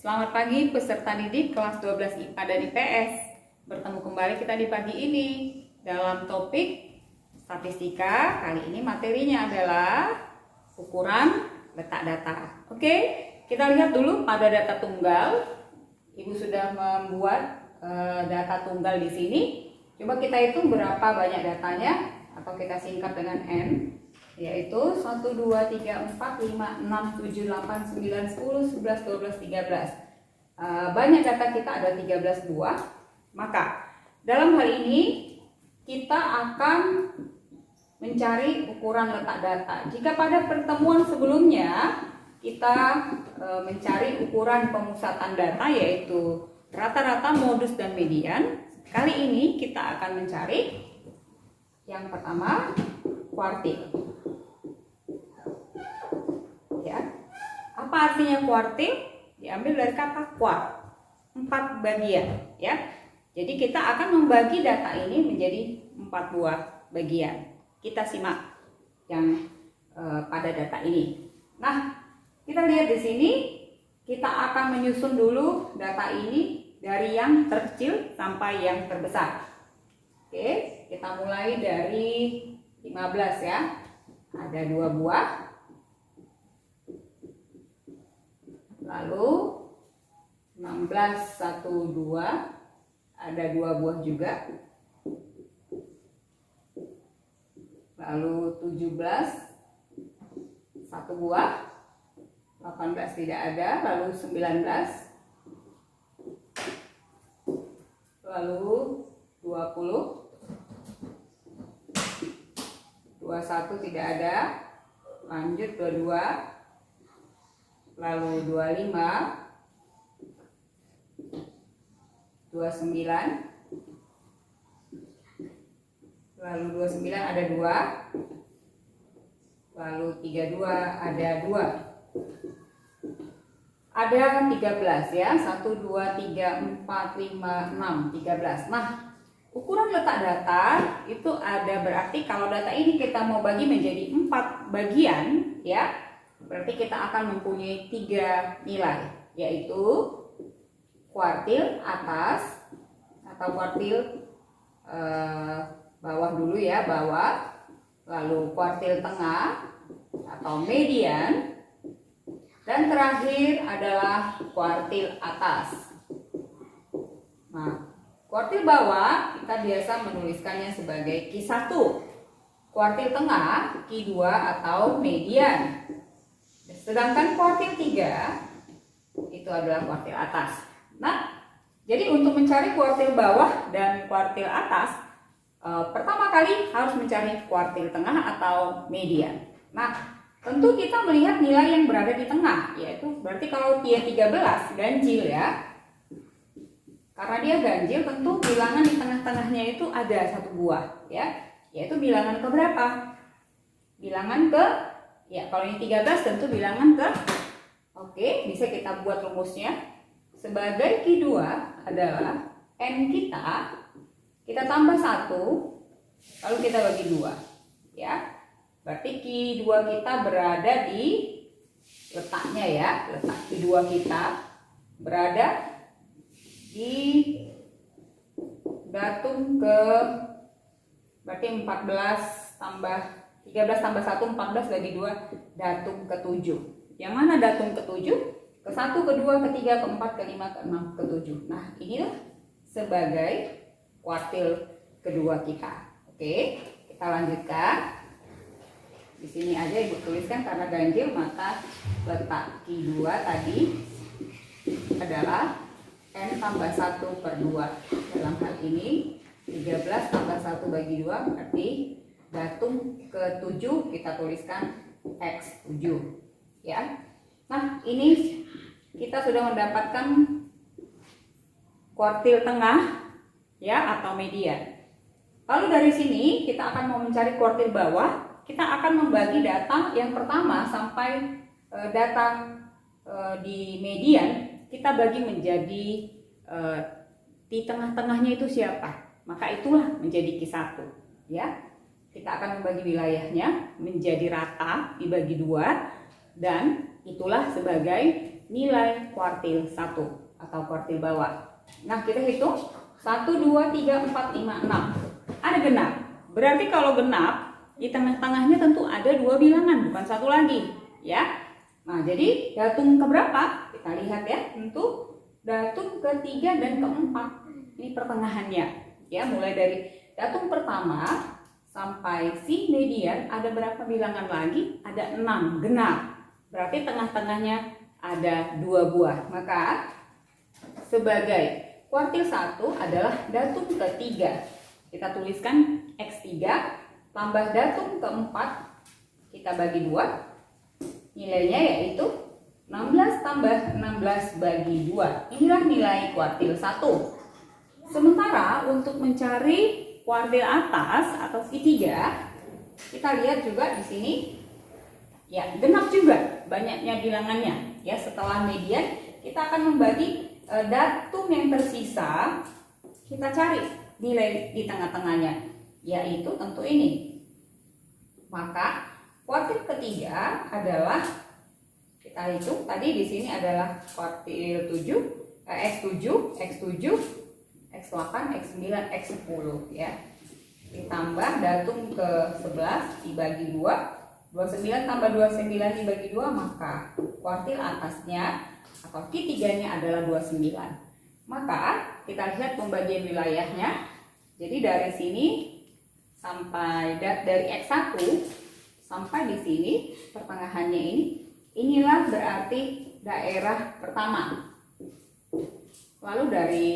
Selamat pagi peserta didik kelas 12 IPA dan IPS. Bertemu kembali kita di pagi ini dalam topik statistika. Kali ini materinya adalah ukuran letak data. Oke, kita lihat dulu pada data tunggal. Ibu sudah membuat data tunggal di sini. Coba kita hitung berapa banyak datanya atau kita singkat dengan N. Yaitu 1, 2, 3, 4, 5, 6, 7, 8, 9, 10, 11, 12, 13. Banyak data kita ada 13 buah. Maka dalam hal ini kita akan mencari ukuran letak data. Jika pada pertemuan sebelumnya kita mencari ukuran pemusatan data yaitu rata-rata, modus, dan median, kali ini kita akan mencari yang pertama kuartil. Apa artinya kuartil? Diambil dari kata kuart, 4 bagian ya. Jadi kita akan membagi data ini menjadi 4 buah bagian. Kita simak yang pada data ini. Nah, kita lihat di sini, kita akan menyusun dulu data ini dari yang terkecil sampai yang terbesar. Oke, kita mulai dari 15 ya. Ada 2 buah. Lalu 16, 1, 2, ada 2 buah juga. Lalu 17, 1 buah. 18 tidak ada. Lalu 19. Lalu 20. 21 tidak ada. Lanjut 22. Lalu 25, 29, lalu 29 ada 2, lalu 32 ada 2, ada 13 ya, 1, 2, 3, 4, 5, 6, 13. Nah, ukuran letak data itu ada berarti kalau data ini kita mau bagi menjadi 4 bagian ya, berarti kita akan mempunyai 3 nilai, yaitu kuartil atas atau kuartil bawah dulu ya, bawah, lalu kuartil tengah atau median, dan terakhir adalah kuartil atas. Nah, kuartil bawah kita biasa menuliskannya sebagai Q1, kuartil tengah Q2 atau median. Sedangkan kuartil 3 itu adalah kuartil atas. Nah, jadi untuk mencari kuartil bawah dan kuartil atas, pertama kali harus mencari kuartil tengah atau median. Nah, tentu kita melihat nilai yang berada di tengah, yaitu berarti kalau dia 13 ganjil ya. Karena dia ganjil, tentu bilangan di tengah-tengahnya itu ada 1 buah ya, yaitu bilangan ke berapa? Bilangan ke, ya kalau ini 13 tentu bilangan ke, oke, bisa kita buat rumusnya sebagai Q2 adalah N kita tambah 1, lalu kita bagi 2 ya. Berarti Q2 kita berada di letaknya ya, letak Q2 kita berada di datum ke, berarti 14 tambah 13 tambah 1, 14 bagi 2, datum ke-7. Yang mana datum ke-7? Ke-1, ke-2, ke-3, ke-4, ke-5, ke-6, ke-7. Nah, inilah sebagai kuartil kedua kita. Oke, kita lanjutkan. Di sini aja Ibu tuliskan karena ganjil, maka letak Q2 tadi adalah N tambah 1 per 2. Dalam hal ini 13 tambah 1 bagi 2 berarti datum ke-7 kita tuliskan X7 ya. Nah, ini kita sudah mendapatkan kuartil tengah ya atau median. Lalu dari sini kita akan mau mencari kuartil bawah. Kita akan membagi data yang pertama sampai data di median kita bagi menjadi di tengah-tengahnya itu siapa. Maka itulah menjadi Q1 ya. Kita akan membagi wilayahnya menjadi rata dibagi 2 dan itulah sebagai nilai kuartil 1 atau kuartil bawah. Nah, kita hitung 1, 2, 3, 4, 5, 6. Ada genap. Berarti kalau genap, di tengah-tengahnya tentu ada 2 bilangan, bukan 1 lagi, ya. Nah, jadi datum keberapa? Kita lihat ya, tentu datum ketiga dan keempat. Ini pertengahannya, ya. Mulai dari datum pertama sampai si median ada berapa bilangan lagi? Ada 6, genap. Berarti tengah-tengahnya ada 2 buah. Maka sebagai kuartil 1 adalah datum ketiga. Kita tuliskan X3 tambah datum keempat, kita bagi 2. Nilainya yaitu 16 tambah 16 bagi 2. Inilah nilai kuartil 1. Sementara untuk mencari kuartil atas atau Q3, kita lihat juga di sini ya, genap juga banyaknya bilangannya. Ya, setelah median kita akan membagi datum yang tersisa, kita cari nilai di tengah-tengahnya, yaitu tentu ini. Maka kuartil ketiga adalah, kita hitung tadi di sini adalah kuartil 7, X7, X8, X9, X10 ya. Ditambah datum ke-11 dibagi 2, 29 tambah 29 dibagi 2, maka kuartil atasnya atau Q3-nya adalah 29. Maka kita lihat pembagian wilayahnya. Jadi dari sini sampai dari X1 sampai di sini pertengahannya ini, inilah berarti daerah pertama. Lalu dari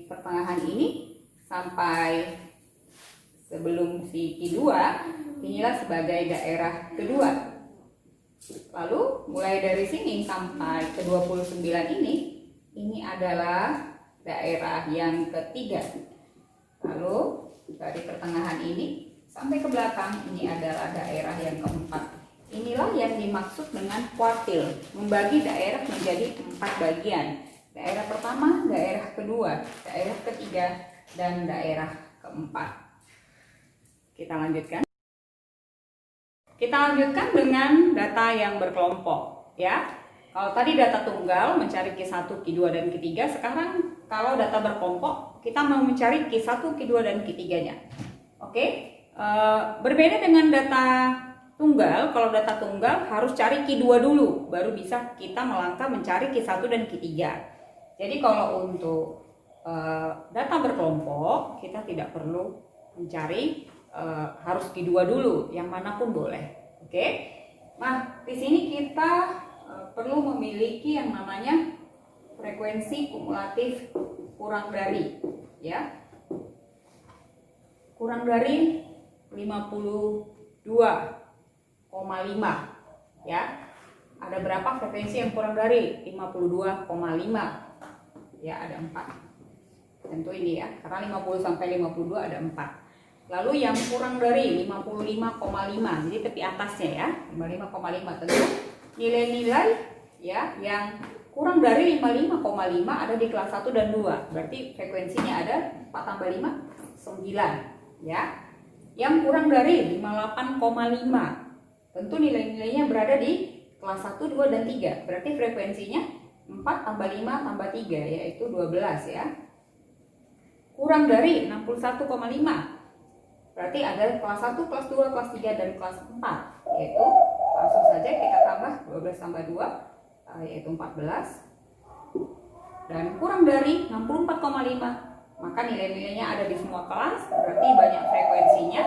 pertengahan ini sampai sebelum si Q2, inilah sebagai daerah kedua. Lalu mulai dari sini sampai ke 29 ini adalah daerah yang ketiga. Lalu dari pertengahan ini sampai ke belakang ini adalah daerah yang keempat. Inilah yang dimaksud dengan kuartil, membagi daerah menjadi 4 bagian. Daerah pertama, daerah kedua, daerah ketiga, dan daerah keempat. Kita lanjutkan. Kita lanjutkan dengan data yang berkelompok, ya. Kalau tadi data tunggal mencari Q1, Q2, dan Q3, sekarang kalau data berkelompok kita mau mencari Q1, Q2, dan Q3-nya. Oke? Berbeda dengan data tunggal. Kalau data tunggal harus cari Q2 dulu, baru bisa kita melangkah mencari Q1 dan Q3. Jadi kalau untuk data berkelompok kita tidak perlu mencari harus Q2 dulu, yang manapun boleh. Oke? Nah, di sini kita perlu memiliki yang namanya frekuensi kumulatif kurang dari, ya. Kurang dari 52,5, ya. Ada berapa frekuensi yang kurang dari 52,5? Ya, ada 4. Tentu ini ya, karena 50 sampai 52 ada 4. Lalu yang kurang dari 55,5, jadi tepi atasnya ya, 55,5. Tentu nilai-nilai ya yang kurang dari 55,5 ada di kelas 1 dan 2. Berarti frekuensinya ada 4 tambah 5, 9 ya. Yang kurang dari 58,5, tentu nilai-nilainya berada di kelas 1, 2, dan 3. Berarti frekuensinya 4 tambah 5 tambah 3, yaitu 12 ya. Kurang dari 61,5, berarti ada kelas 1, kelas 2, kelas 3, dan kelas 4, yaitu langsung saja kita tambah 12 tambah 2, yaitu 14. Dan kurang dari 64,5, maka nilai-nilainya ada di semua kelas, berarti banyak frekuensinya,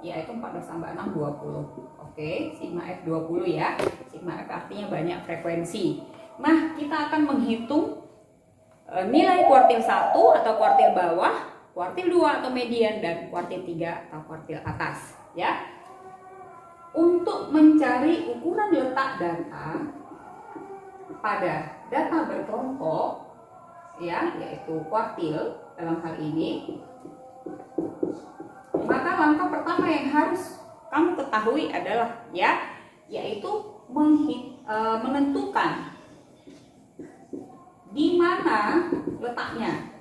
yaitu 14 tambah 6, 20. Oke, sigma F 20 ya. Sigma F artinya banyak frekuensi. Nah, kita akan menghitung nilai kuartil 1 atau kuartil bawah, kuartil 2 atau median, dan kuartil 3 atau kuartil atas ya. Untuk mencari ukuran letak data pada data berkelompok ya, yaitu kuartil dalam hal ini, maka langkah pertama yang harus kamu ketahui adalah ya, yaitu menentukan di mana letaknya.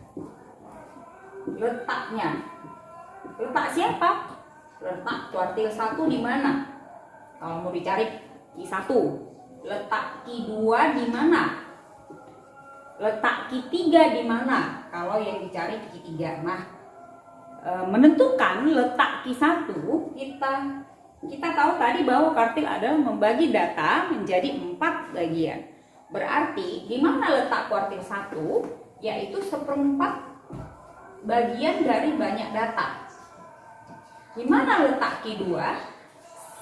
Letak siapa? Letak kuartil 1 di mana? Kalau mau dicari Q1. Letak Q2 di mana? letak Q3 di mana kalau yang dicari Q3. Nah, menentukan letak Q1 kita tahu tadi bahwa kuartil adalah membagi data menjadi 4 bagian. Berarti di mana letak kuartil 1? Yaitu 1/4 bagian dari banyak data. Di mana letak Q2?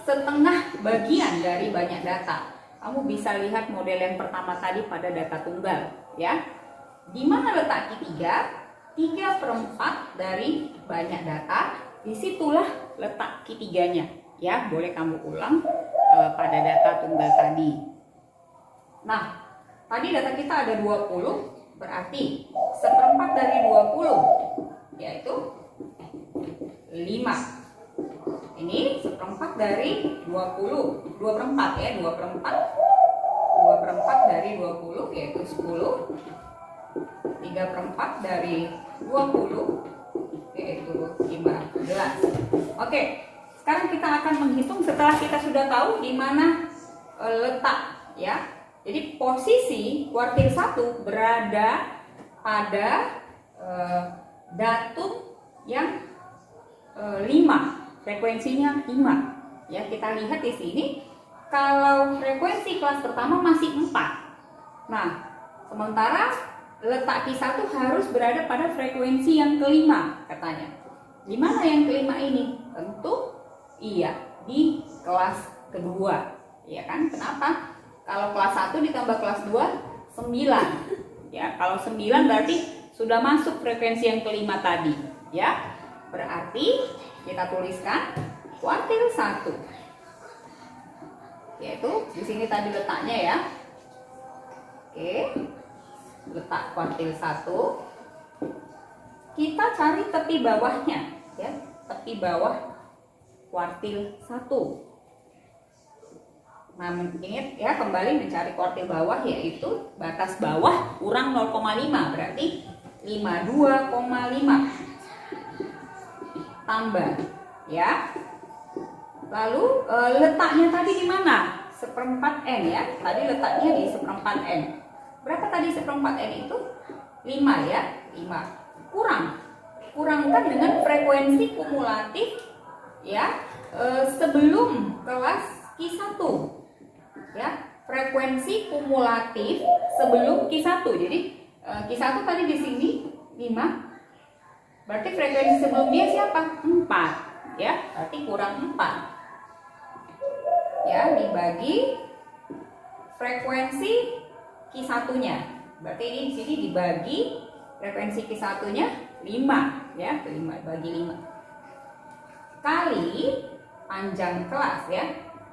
Setengah bagian dari banyak data. Kamu bisa lihat model yang pertama tadi pada data tunggal, ya. Di mana letak Q3? 3/4 dari banyak data. Disitulah letak Q3-nya, ya. Boleh kamu ulang pada data tunggal tadi. Nah, tadi data kita ada 20, berarti 1/4 dari 20 yaitu 5. Ini 1/4 dari 20, 2/4 ya, 2/4 dari 20 yaitu 10. 3/4 dari 20 yaitu 15. Oke, sekarang kita akan menghitung setelah kita sudah tahu di mana letak, ya. Jadi posisi kuartil 1 berada pada datum yang 5, frekuensinya 5. Ya, kita lihat di sini kalau frekuensi kelas pertama masih 4. Nah, sementara letak Q1 harus berada pada frekuensi yang kelima katanya. Di mana yang kelima ini? Tentu iya di kelas kedua. Ya kan? Kenapa? Kalau kelas 1 ditambah kelas 2 9. Ya, kalau 9 berarti sudah masuk frekuensi yang kelima tadi, ya. Berarti kita tuliskan kuartil 1. Yaitu di sini tadi letaknya ya. Oke. Letak kuartil 1. Kita cari tepi bawahnya, ya. Tepi bawah kuartil 1. Nah, ingat ya, kembali mencari kuartil bawah yaitu batas bawah kurang 0,5, berarti 52,5 tambah, ya. Lalu letaknya tadi di mana? 1/4 N ya. Tadi letaknya di 1/4 N. Berapa tadi 1/4 N itu? 5 ya, 5. Kurangkan dengan frekuensi kumulatif ya sebelum kelas Q1. Ya, frekuensi kumulatif sebelum Q1. Jadi Q1 tadi di sini 5. Berarti frekuensi sebelum dia siapa? 4. Ya, berarti kurang 4. Ya, dibagi frekuensi Q1-nya. Berarti ini di sini dibagi frekuensi Q1-nya 5, ya, 5 bagi 5. Kali panjang kelas ya.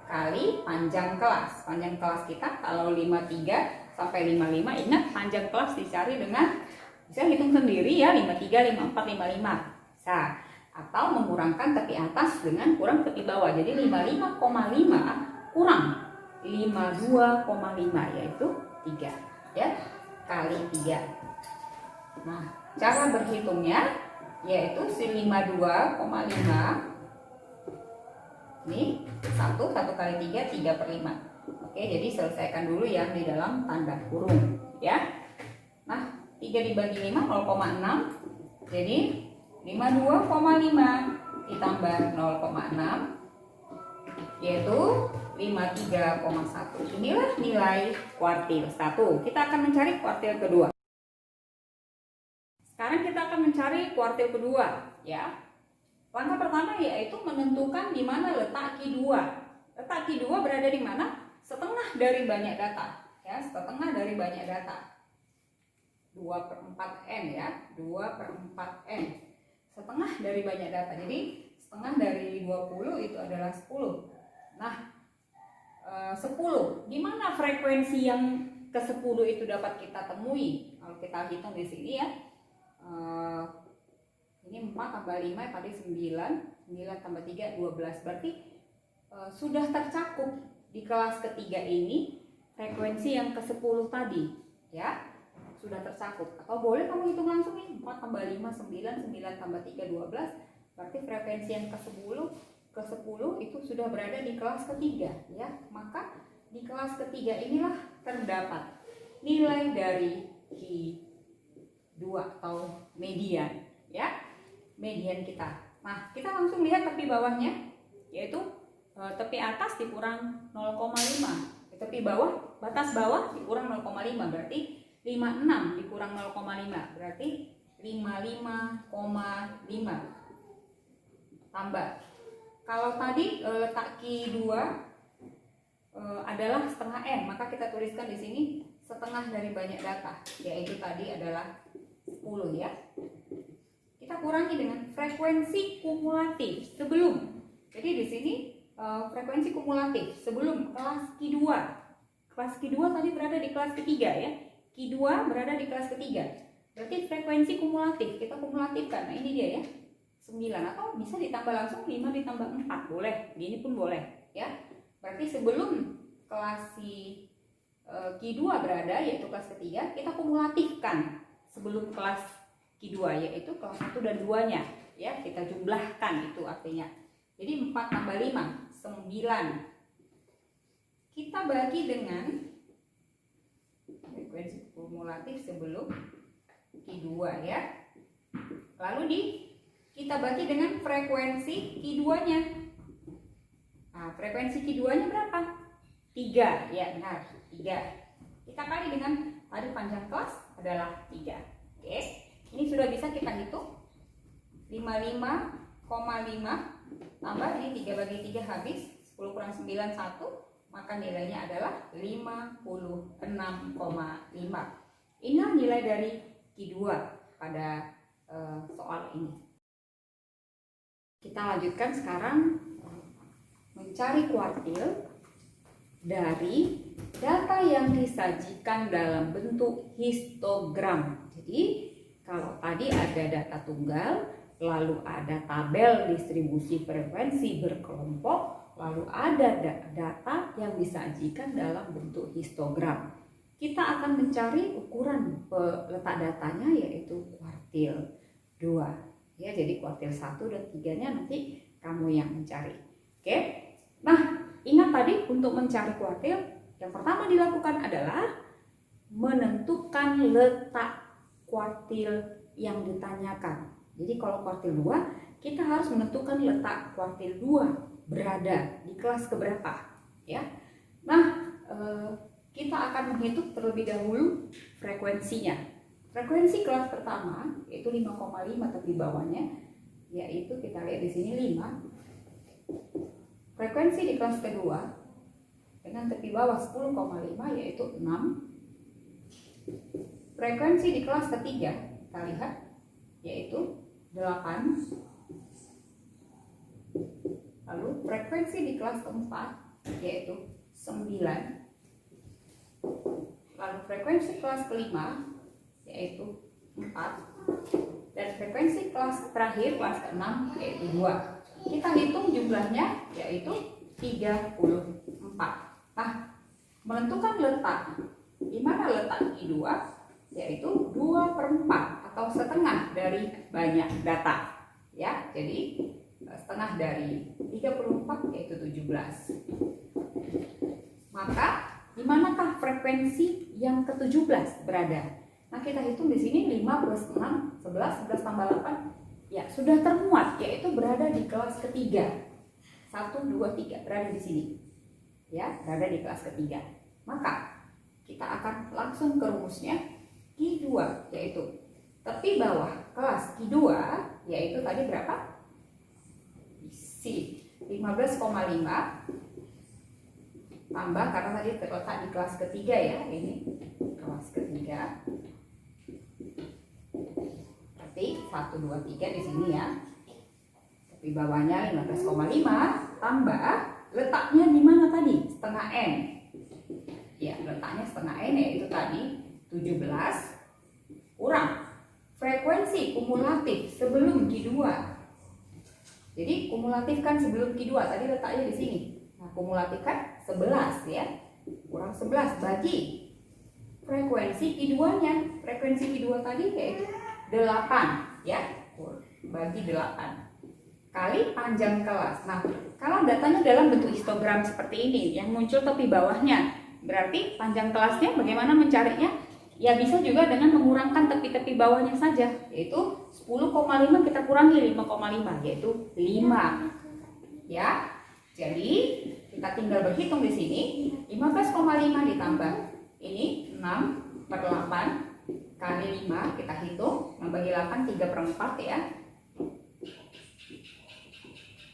Kali panjang kelas. Panjang kelas kita kalau 53 sampai 55, ingat panjang kelas dicari dengan bisa hitung sendiri ya, 53, 54, 55. Bisa. Atau mengurangkan tepi atas dengan kurang tepi bawah. Jadi 55,5 kurang 52,5 yaitu 3 ya, kali 3. Nah, cara berhitungnya yaitu si 52,5 ini 1 kali 3, 3/5. Oke, jadi selesaikan dulu yang di dalam tanda kurung ya. Nah, 3 dibagi 5 0,6. Jadi 52,5 ditambah 0,6 yaitu 53,1. Inilah nilai kuartil 1. Kita akan mencari kuartil kedua. Sekarang kita akan mencari kuartil kedua ya. Langkah pertama yaitu menentukan di mana letak Q2. Letak Q2 berada di mana? Setengah dari banyak data ya, setengah dari banyak data. 2/4 N ya, 2/4 N. Setengah dari banyak data. Jadi setengah dari 20 itu adalah 10. Nah, 10. Di mana frekuensi yang ke-10 itu dapat kita temui? Kalau kita hitung di sini ya. Ini 4 tambah 5 tadi 9. 9 tambah 3 12. Berarti sudah tercakup di kelas ketiga ini frekuensi yang ke-10 tadi, ya. Sudah tercakup. Atau boleh kamu hitung langsung nih, 4 tambah 5 9, 9 tambah 3 12. Berarti frekuensi yang ke-10 itu sudah berada di kelas ketiga ya. Maka di kelas ketiga inilah terdapat nilai dari Q2 atau median, ya, median kita. Nah, kita langsung lihat tepi bawahnya, yaitu tepi atas dikurang 0,5, tepi bawah, batas bawah dikurang 0,5, berarti 56 dikurang 0,5 berarti 55,5. Tambah, kalau tadi letak Q2 adalah setengah N, maka kita tuliskan di sini setengah dari banyak data, yaitu tadi adalah 10, ya. Kita kurangi dengan frekuensi kumulatif sebelum. Jadi di sini frekuensi kumulatif sebelum kelas Q2. Kelas Q2 tadi berada di kelas ketiga, ya. Q2 berada di kelas ketiga. Berarti frekuensi kumulatif kita kumulatifkan. Nah, ini dia, ya. 9, atau bisa ditambah langsung 5 ditambah 4 boleh. Ini pun boleh, ya. Berarti sebelum kelas Q2 berada, yaitu kelas ketiga, kita kumulatifkan sebelum kelas Q2, yaitu kelas 1 dan 2-nya, ya. Kita jumlahkan, itu artinya. Jadi 4 tambah 5, 9. Kita bagi dengan frekuensi kumulatif sebelum Q2, ya. Lalu kita bagi dengan frekuensi Q2-nya. Nah, frekuensi Q2-nya berapa? 3, ya benar, 3. Kita kali dengan tadi panjang kelas adalah 3. Oke, ini sudah bisa kita hitung. 55,5 tambah ini 3 bagi 3 habis, 10 kurang 9 1, maka nilainya adalah 56,5. Inilah nilai dari Q2 pada soal ini. Kita lanjutkan sekarang mencari kuartil dari data yang disajikan dalam bentuk histogram. Jadi kalau tadi ada data tunggal, lalu ada tabel distribusi frekuensi berkelompok, lalu ada data yang disajikan dalam bentuk histogram. Kita akan mencari ukuran letak datanya, yaitu kuartil 2. Ya, jadi kuartil 1 dan 3-nya nanti kamu yang mencari. Oke. Nah, ingat tadi untuk mencari kuartil, yang pertama dilakukan adalah menentukan letak kuartil yang ditanyakan. Jadi kalau kuartil 2, kita harus menentukan letak kuartil 2 berada di kelas keberapa, ya. Nah, kita akan menghitung terlebih dahulu frekuensinya. Frekuensi kelas pertama yaitu 5,5 tepi bawahnya, yaitu kita lihat di sini 5. Frekuensi di kelas kedua dengan tepi bawah 10,5 yaitu 6. Frekuensi di kelas ketiga kita lihat yaitu 8. Lalu frekuensi di kelas keempat yaitu 9. Lalu frekuensi kelas kelima yaitu 4. Dan frekuensi kelas terakhir, kelas ke-6 yaitu 2. Kita hitung jumlahnya yaitu 34. Nah, menentukan letak, di mana letak Q2 yaitu 2/4 atau setengah dari banyak data, ya. Jadi setengah dari 34 yaitu 17. Maka di manakah frekuensi yang ke-17 berada? Nah, kita hitung di sini 5 plus 6 11, 11 tambah 8 ya sudah termuat, yaitu berada di kelas ketiga. 1 2 3 berada di sini. Ya, berada di kelas ketiga. Maka kita akan langsung ke rumusnya. Q2 yaitu tepi bawah kelas Q2 yaitu tadi berapa? Isi 15,5 tambah, karena tadi terletak di kelas ketiga, ya, ini kelas ketiga, berarti 1 2 3 di sini, ya. Tapi bawahnya 15,5 tambah letaknya di mana tadi? Setengah N. Ya, letaknya setengah N yaitu tadi 17 kurang frekuensi kumulatif sebelum Q2. Jadi kumulatifkan sebelum Q2, tadi letaknya di sini. Nah, kumulatifkan 11, ya. Kurang 11 bagi frekuensi Q2-nya. Frekuensi Q2 tadi yaitu 8, ya. Bagi 8 kali panjang kelas. Nah, kalau datanya dalam bentuk histogram seperti ini yang muncul tepi bawahnya, berarti panjang kelasnya bagaimana mencarinya? Ya bisa juga dengan mengurangkan tepi-tepi bawahnya saja, yaitu 10,5 kita kurangi 5,5 yaitu 5. Ya. Jadi kita tinggal berhitung di sini 15,5 ditambah ini 6/8 kali 5 kita hitung, 6 bagi 8 3/4 ya.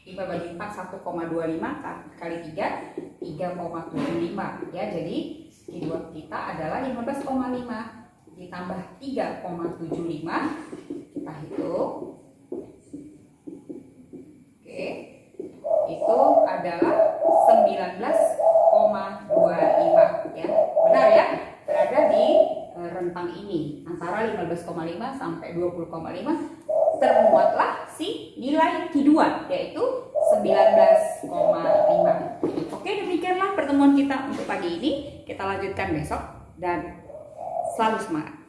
5 bagi 4 1,25 kali 3 3,75 ya. Jadi Q2 kita adalah 15,5 ditambah 3,75 kita hitung. Oke. Itu adalah 19,25 ya. Benar ya? Berada di rentang ini antara 15,5 sampai 20,5 termuatlah si nilai Q2 yaitu 19,5. Oke, demikianlah pertemuan kita untuk pagi ini. Kita lanjutkan besok dan selalu semangat.